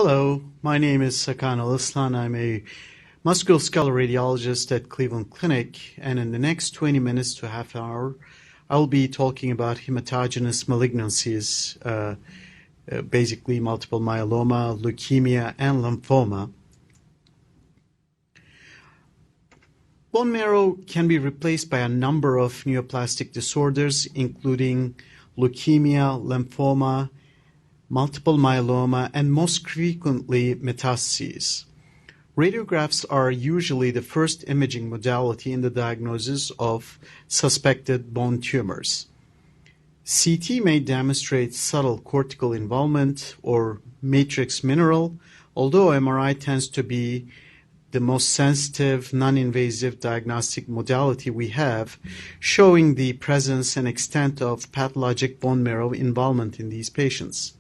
Hello, my name is Sakan Al-Islan. I'm a musculoskeletal radiologist at Cleveland Clinic, and in the next 20 minutes to half an hour, I'll be talking about hematogenous malignancies, basically multiple myeloma, leukemia, and lymphoma. Bone marrow can be replaced by a number of neoplastic disorders, including leukemia, lymphoma, multiple myeloma, and most frequently metastases. Radiographs are usually the first imaging modality in the diagnosis of suspected bone tumors. CT may demonstrate subtle cortical involvement or matrix mineral, although MRI tends to be the most sensitive, non-invasive diagnostic modality we have, showing the presence and extent of pathologic bone marrow involvement in these patients.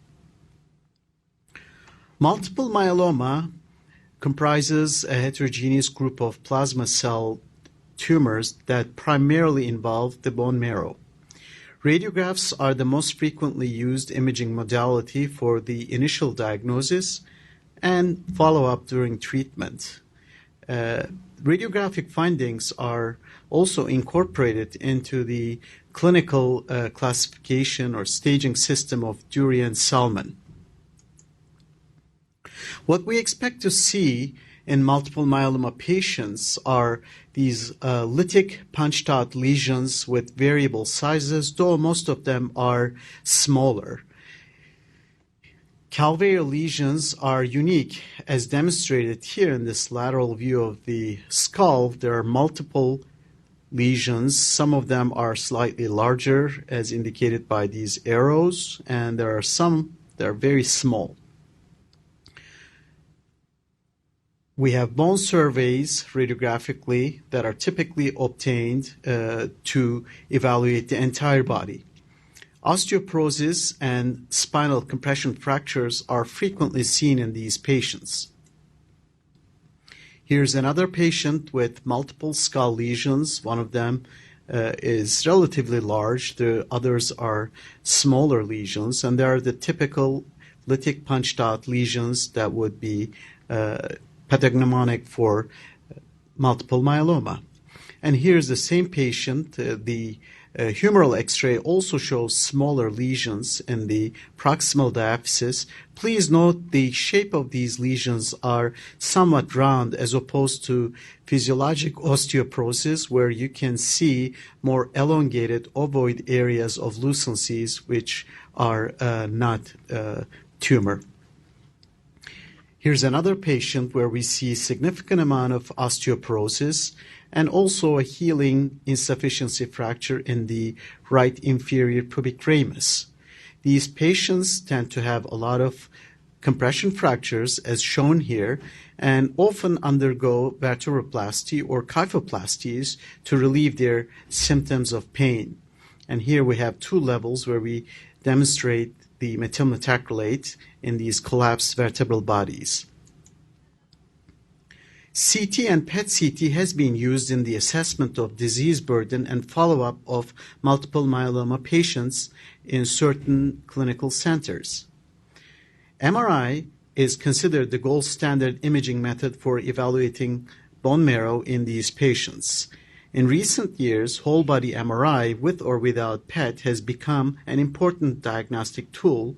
Multiple myeloma comprises a heterogeneous group of plasma cell tumors that primarily involve the bone marrow. Radiographs are the most frequently used imaging modality for the initial diagnosis and follow-up during treatment. Radiographic findings are also incorporated into the clinical classification or staging system of Durian-Salmon. What we expect to see in multiple myeloma patients are these lytic punched-out lesions with variable sizes, though most of them are smaller. Calvareal lesions are unique, as demonstrated here in this lateral view of the skull. There are multiple lesions. Some of them are slightly larger, as indicated by these arrows, and there are some that are very small. We have bone surveys radiographically that are typically obtained to evaluate the entire body. Osteoporosis and spinal compression fractures are frequently seen in these patients. Here's another patient with multiple skull lesions. One of them is relatively large. The others are smaller lesions, and they are the typical lytic punched-out lesions that would be pathognomonic for multiple myeloma. And here's the same patient. The humeral X-ray also shows smaller lesions in the proximal diaphysis. Please note the shape of these lesions are somewhat round as opposed to physiologic osteoporosis, where you can see more elongated ovoid areas of lucencies which are not tumor. Here's another patient where we see significant amount of osteoporosis and also a healing insufficiency fracture in the right inferior pubic ramus. These patients tend to have a lot of compression fractures, as shown here, and often undergo vertebroplasty or kyphoplasties to relieve their symptoms of pain. And here we have two levels where we demonstrate the methylmethacrylate in these collapsed vertebral bodies. CT and PET-CT has been used in the assessment of disease burden and follow-up of multiple myeloma patients in certain clinical centers. MRI is considered the gold standard imaging method for evaluating bone marrow in these patients. In recent years, whole-body MRI with or without PET has become an important diagnostic tool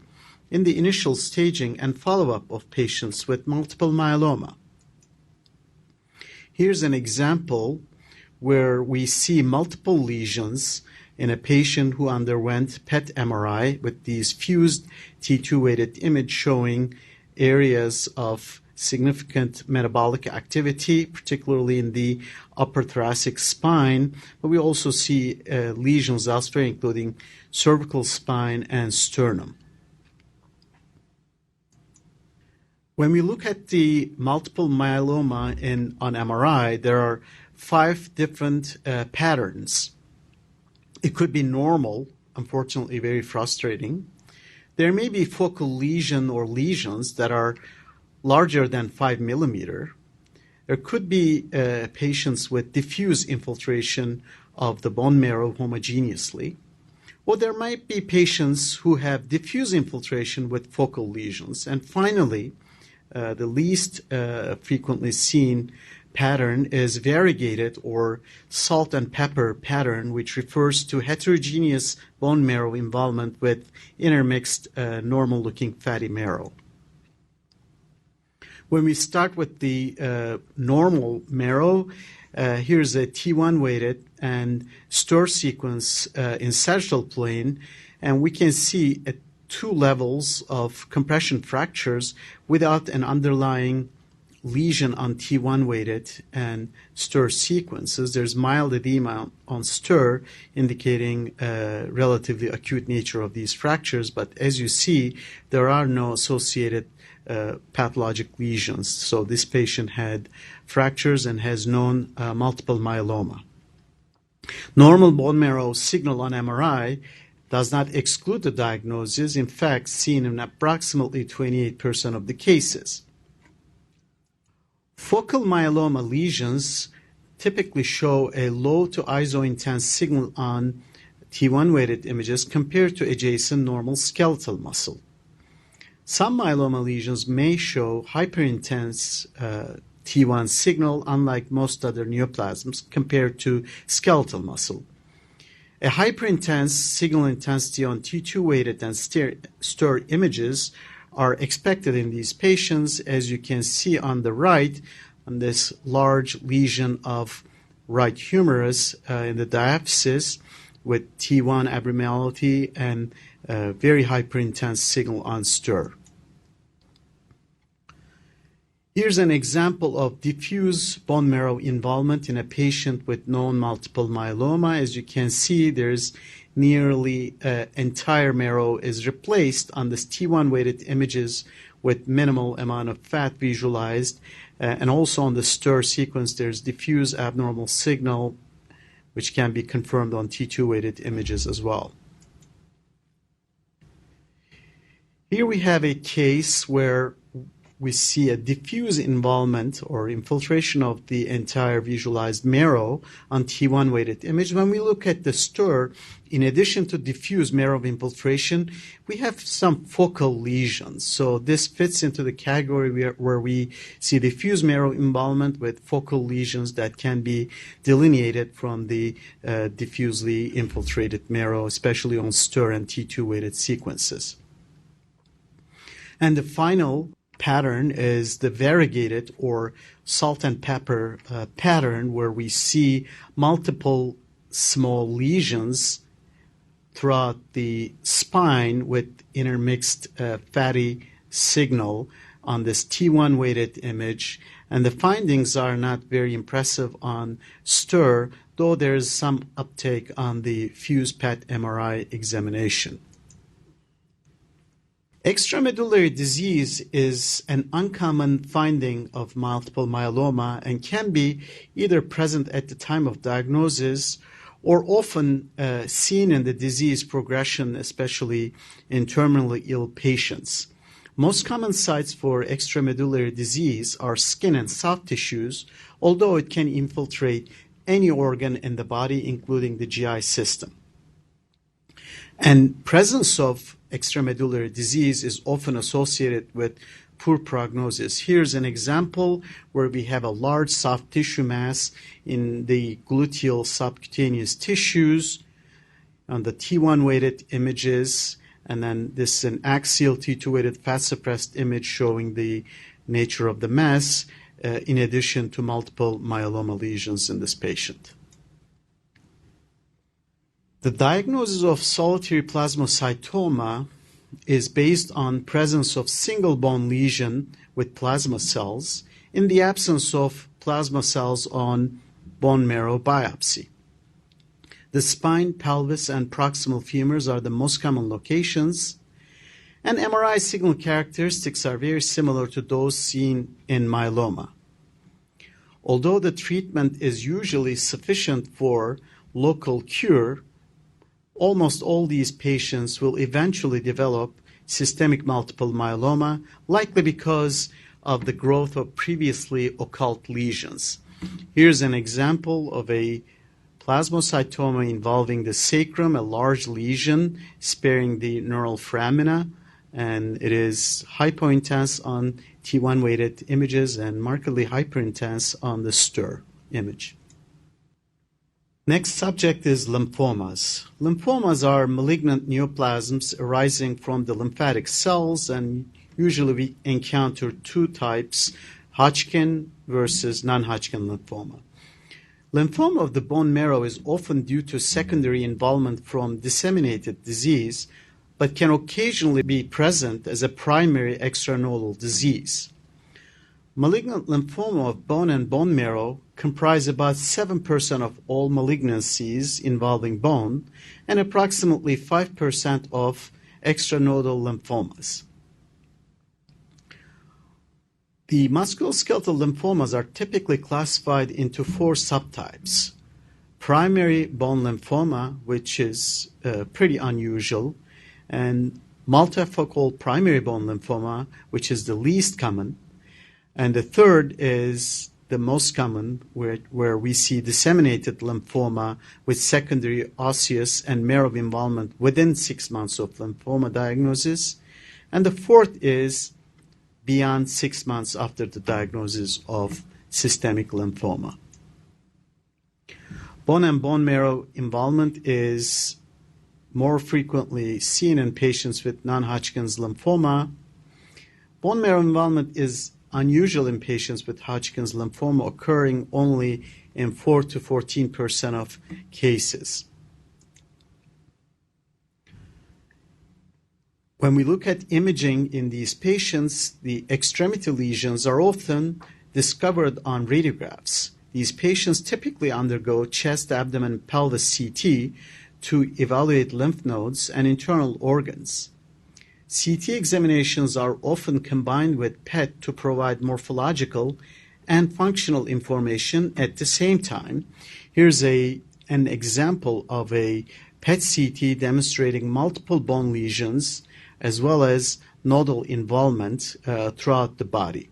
in the initial staging and follow-up of patients with multiple myeloma. Here's an example where we see multiple lesions in a patient who underwent PET MRI with these fused T2-weighted image showing areas of significant metabolic activity, particularly in the upper thoracic spine, but we also see lesions elsewhere, including cervical spine and sternum. When we look at the multiple myeloma on MRI, there are 5 different patterns. It could be normal, unfortunately very frustrating. There may be focal lesion or lesions that are larger than 5 millimeter. There could be patients with diffuse infiltration of the bone marrow homogeneously. Or there might be patients who have diffuse infiltration with focal lesions. And finally, The least frequently seen pattern is variegated or salt and pepper pattern, which refers to heterogeneous bone marrow involvement with intermixed normal-looking fatty marrow. When we start with the normal marrow, here's a T1 weighted and stir sequence in sagittal plane, and we can see at 2 levels of compression fractures without an underlying lesion on T1 weighted and stir sequences. There's mild edema on stir, indicating relatively acute nature of these fractures, but as you see, there are no associated pathologic lesions. So this patient had fractures and has known multiple myeloma. Normal bone marrow signal on MRI does not exclude the diagnosis, in fact, seen in approximately 28% of the cases. Focal myeloma lesions typically show a low to iso-intense signal on T1 weighted images compared to adjacent normal skeletal muscle. Some myeloma lesions may show hyperintense T1 signal, unlike most other neoplasms, compared to skeletal muscle. A hyperintense signal intensity on T2 weighted and stir images are expected in these patients, as you can see on the right, on this large lesion of right humerus in the diaphysis with T1 abnormality and very hyperintense signal on stir. Here's an example of diffuse bone marrow involvement in a patient with known multiple myeloma. As you can see, there's nearly entire marrow is replaced on this T1 weighted images with minimal amount of fat visualized, and also on the stir sequence there's diffuse abnormal signal which can be confirmed on T2 weighted images as well. Here we have a case where we see a diffuse involvement or infiltration of the entire visualized marrow on T1 weighted image. When we look at the stir, in addition to diffuse marrow infiltration, we have some focal lesions. So this fits into the category where we see diffuse marrow involvement with focal lesions that can be delineated from the diffusely infiltrated marrow, especially on stir and T2 weighted sequences. And the final pattern is the variegated or salt and pepper pattern, where we see multiple small lesions throughout the spine with intermixed fatty signal on this T1 weighted image. And the findings are not very impressive on stir, though there is some uptake on the fused PET MRI examination. Extramedullary disease is an uncommon finding of multiple myeloma and can be either present at the time of diagnosis or often seen in the disease progression, especially in terminally ill patients. Most common sites for extramedullary disease are skin and soft tissues, although it can infiltrate any organ in the body, including the GI system. And presence of extramedullary disease is often associated with poor prognosis. Here's an example where we have a large soft tissue mass in the gluteal subcutaneous tissues on the T1 weighted images, and then this is an axial T2 weighted fat suppressed image showing the nature of the mass, in addition to multiple myeloma lesions in this patient. The diagnosis of solitary plasmacytoma is based on presence of single bone lesion with plasma cells in the absence of plasma cells on bone marrow biopsy. The spine, pelvis, and proximal femurs are the most common locations, and MRI signal characteristics are very similar to those seen in myeloma. Although the treatment is usually sufficient for local cure, almost all these patients will eventually develop systemic multiple myeloma, likely because of the growth of previously occult lesions. Here's an example of a plasmacytoma involving the sacrum, a large lesion sparing the neural foramina, and it is hypointense on T1 weighted images and markedly hyperintense on the STIR image. Next subject is lymphomas. Lymphomas are malignant neoplasms arising from the lymphatic cells, and usually we encounter two types, Hodgkin versus non-Hodgkin lymphoma. Lymphoma of the bone marrow is often due to secondary involvement from disseminated disease, but can occasionally be present as a primary extranodal disease. Malignant lymphoma of bone and bone marrow comprise about 7% of all malignancies involving bone and approximately 5% of extranodal lymphomas. The musculoskeletal lymphomas are typically classified into four subtypes. Primary bone lymphoma, which is pretty unusual, and multifocal primary bone lymphoma, which is the least common, and the third is the most common, where we see disseminated lymphoma with secondary osseous and marrow involvement within 6 months of lymphoma diagnosis. And the fourth is beyond 6 months after the diagnosis of systemic lymphoma. Bone and bone marrow involvement is more frequently seen in patients with non-Hodgkin's lymphoma. Bone marrow involvement is unusual in patients with Hodgkin's lymphoma, occurring only in 4 to 14% of cases. When we look at imaging in these patients, the extremity lesions are often discovered on radiographs. These patients typically undergo chest, abdomen, pelvis CT to evaluate lymph nodes and internal organs. CT examinations are often combined with PET to provide morphological and functional information at the same time. Here's an example of a PET CT demonstrating multiple bone lesions as well as nodal involvement throughout the body.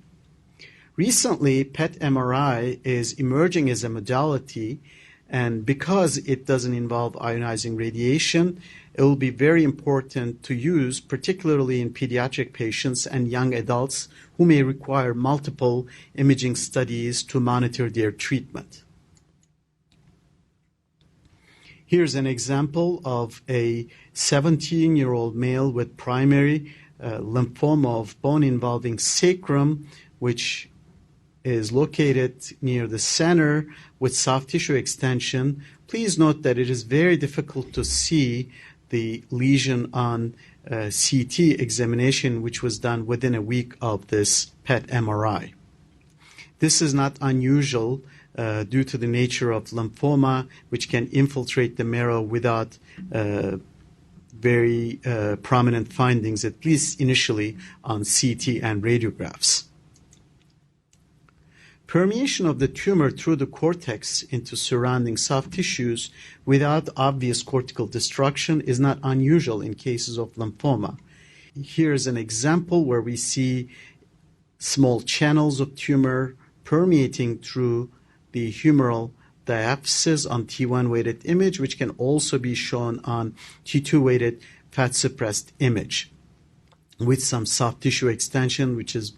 Recently, PET MRI is emerging as a modality, and because it doesn't involve ionizing radiation, it will be very important to use, particularly in pediatric patients and young adults who may require multiple imaging studies to monitor their treatment. Here's an example of a 17-year-old male with primary lymphoma of bone involving sacrum, which is located near the center with soft tissue extension. Please note that it is very difficult to see the lesion on CT examination, which was done within a week of this PET MRI. This is not unusual due to the nature of lymphoma, which can infiltrate the marrow without very prominent findings, at least initially on CT and radiographs. Permeation of the tumor through the cortex into surrounding soft tissues without obvious cortical destruction is not unusual in cases of lymphoma. Here's an example where we see small channels of tumor permeating through the humeral diaphysis on T1 weighted image, which can also be shown on T2 weighted fat suppressed image with some soft tissue extension, which is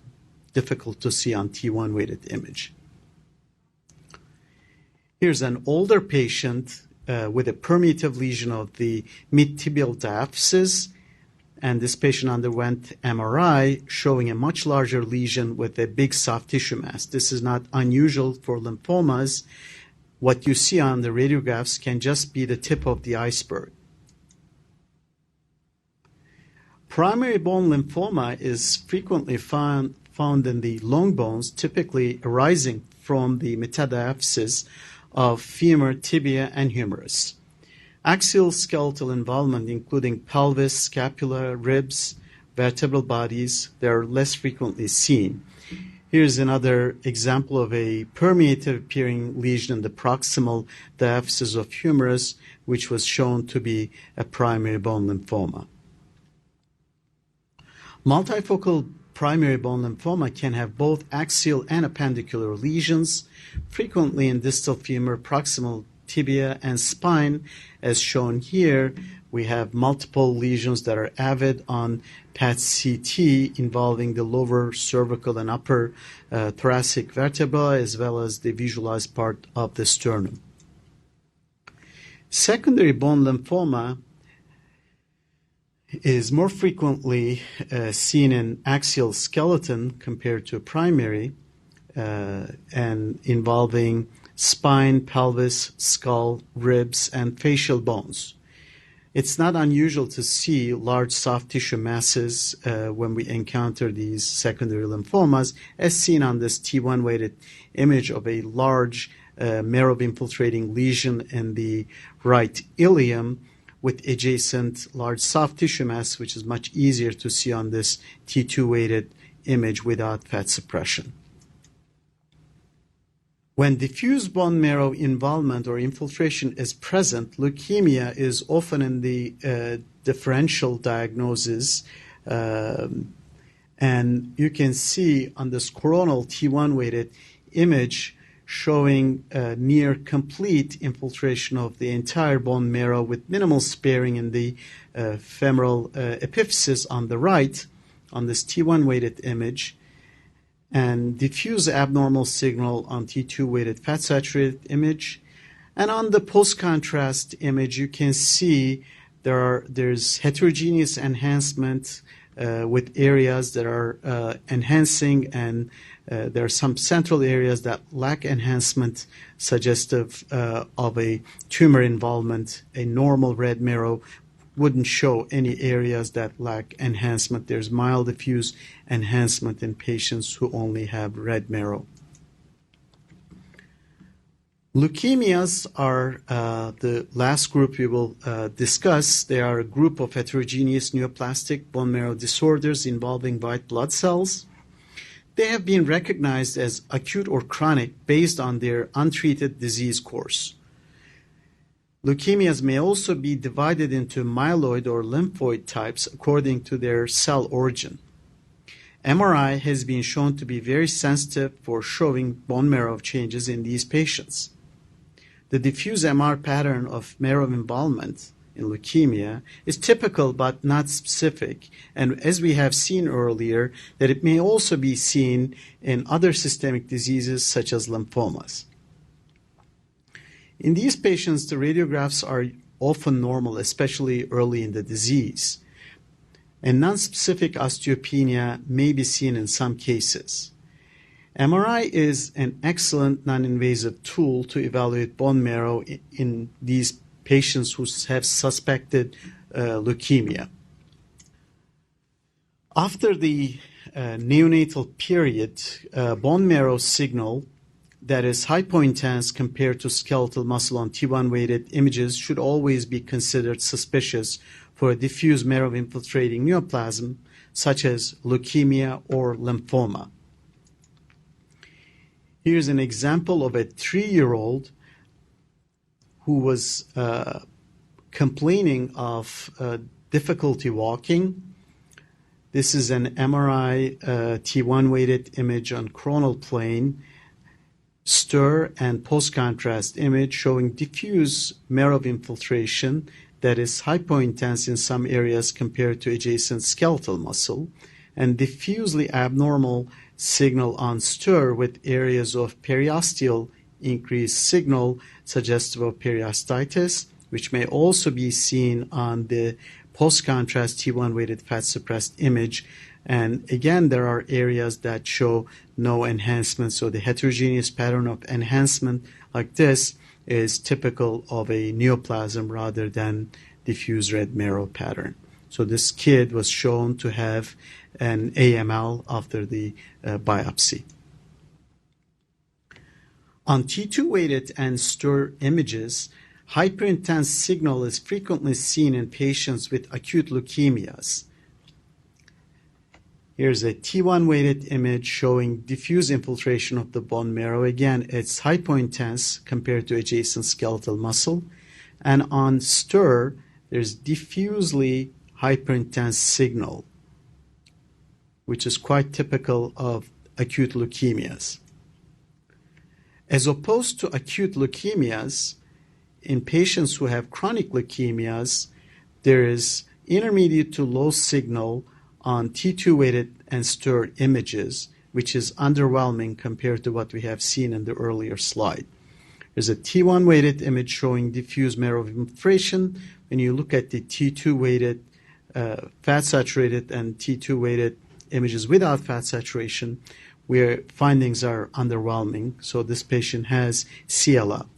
difficult to see on T1 weighted image. Here's an older patient with a permeative lesion of the mid-tibial diaphysis, and this patient underwent MRI showing a much larger lesion with a big soft tissue mass. This is not unusual for lymphomas. What you see on the radiographs can just be the tip of the iceberg. Primary bone lymphoma is frequently found in the long bones, typically arising from the metadiaphysis of femur, tibia, and humerus. Axial skeletal involvement, including pelvis, scapula, ribs, vertebral bodies, they are less frequently seen. Here's another example of a permeative appearing lesion in the proximal diaphysis of humerus, which was shown to be a primary bone lymphoma. Multifocal primary bone lymphoma can have both axial and appendicular lesions, frequently in distal femur, proximal tibia, and spine, as shown here, We have multiple lesions that are avid on PET-CT involving the lower cervical and upper thoracic vertebra as well as the visualized part of the sternum. Secondary bone lymphoma is more frequently seen in axial skeleton compared to primary and involving spine, pelvis, skull, ribs, and facial bones. It's not unusual to see large soft tissue masses when we encounter these secondary lymphomas, as seen on this T1 weighted image of a large marrow-infiltrating lesion in the right ilium with adjacent large soft tissue mass, which is much easier to see on this T2 weighted image without fat suppression. When diffuse bone marrow involvement or infiltration is present, leukemia is often in the differential diagnosis, and you can see on this coronal T1 weighted image showing near complete infiltration of the entire bone marrow with minimal sparing in the femoral epiphysis on the right on this T1 weighted image, and diffuse abnormal signal on T2 weighted fat saturated image. And on the post-contrast image, you can see there's heterogeneous enhancement with areas that are enhancing, and there are some central areas that lack enhancement, suggestive of a tumor involvement. A normal red marrow wouldn't show any areas that lack enhancement. There's mild diffuse enhancement in patients who only have red marrow. Leukemias are the last group we will discuss. They are a group of heterogeneous neoplastic bone marrow disorders involving white blood cells. They have been recognized as acute or chronic based on their untreated disease course. Leukemias may also be divided into myeloid or lymphoid types according to their cell origin. MRI has been shown to be very sensitive for showing bone marrow changes in these patients. The diffuse MR pattern of marrow involvement in leukemia is typical but not specific, and as we have seen earlier, that it may also be seen in other systemic diseases such as lymphomas. In these patients, the radiographs are often normal, especially early in the disease, and nonspecific osteopenia may be seen in some cases. MRI is an excellent non-invasive tool to evaluate bone marrow in these patients who have suspected leukemia. After the neonatal period, bone marrow signal that is hypointense compared to skeletal muscle on T1 weighted images should always be considered suspicious for a diffuse marrow infiltrating neoplasm such as leukemia or lymphoma. Here's an example of a 3-year-old who was complaining of difficulty walking. This is an MRI T1 weighted image on coronal plane, stir and post-contrast image showing diffuse marrow infiltration that is hypointense in some areas compared to adjacent skeletal muscle, and diffusely abnormal signal on stir with areas of periosteal increased signal suggestive of periostitis, which may also be seen on the post-contrast T1 weighted fat suppressed image. And again, there are areas that show no enhancement. So the heterogeneous pattern of enhancement like this is typical of a neoplasm rather than diffuse red marrow pattern. So this kid was shown to have an AML after the biopsy. On T2 weighted and stir images, hyperintense signal is frequently seen in patients with acute leukemias. Here's a T1 weighted image showing diffuse infiltration of the bone marrow. Again, it's hypointense compared to adjacent skeletal muscle. And on stir, there's diffusely hyperintense signal, which is quite typical of acute leukemias. As opposed to acute leukemias, in patients who have chronic leukemias, there is intermediate to low signal on T2 weighted and stirred images, which is underwhelming compared to what we have seen in the earlier slide. There's a T1 weighted image showing diffuse marrow infiltration. When you look at the T2 weighted fat saturated and T2 weighted images without fat saturation, where findings are underwhelming. So this patient has CLL.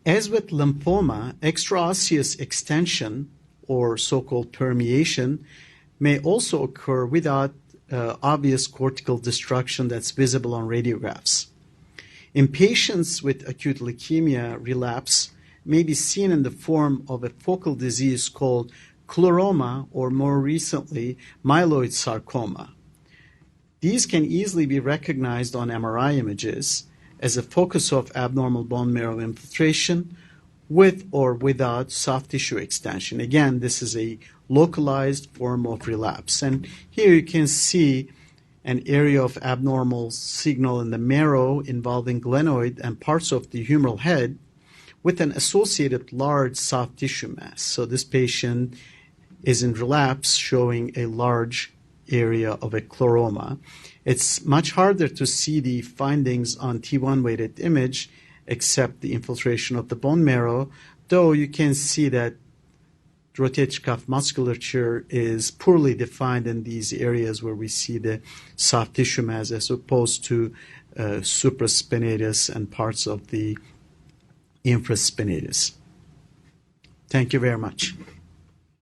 As with lymphoma, extraosseous extension, or so-called permeation, may also occur without obvious cortical destruction that's visible on radiographs. In patients with acute leukemia, relapse may be seen in the form of a focal disease called chloroma, or more recently, myeloid sarcoma. These can easily be recognized on MRI images as a focus of abnormal bone marrow infiltration with or without soft tissue extension. Again, this is a localized form of relapse. And here you can see an area of abnormal signal in the marrow involving glenoid and parts of the humeral head with an associated large soft tissue mass. So this patient is in relapse, showing a large area of a chloroma. It's much harder to see the findings on T1 weighted image except the infiltration of the bone marrow, though you can see that rotator cuff musculature is poorly defined in these areas where we see the soft tissue mass as opposed to supraspinatus and parts of the infraspinatus. Thank you very much.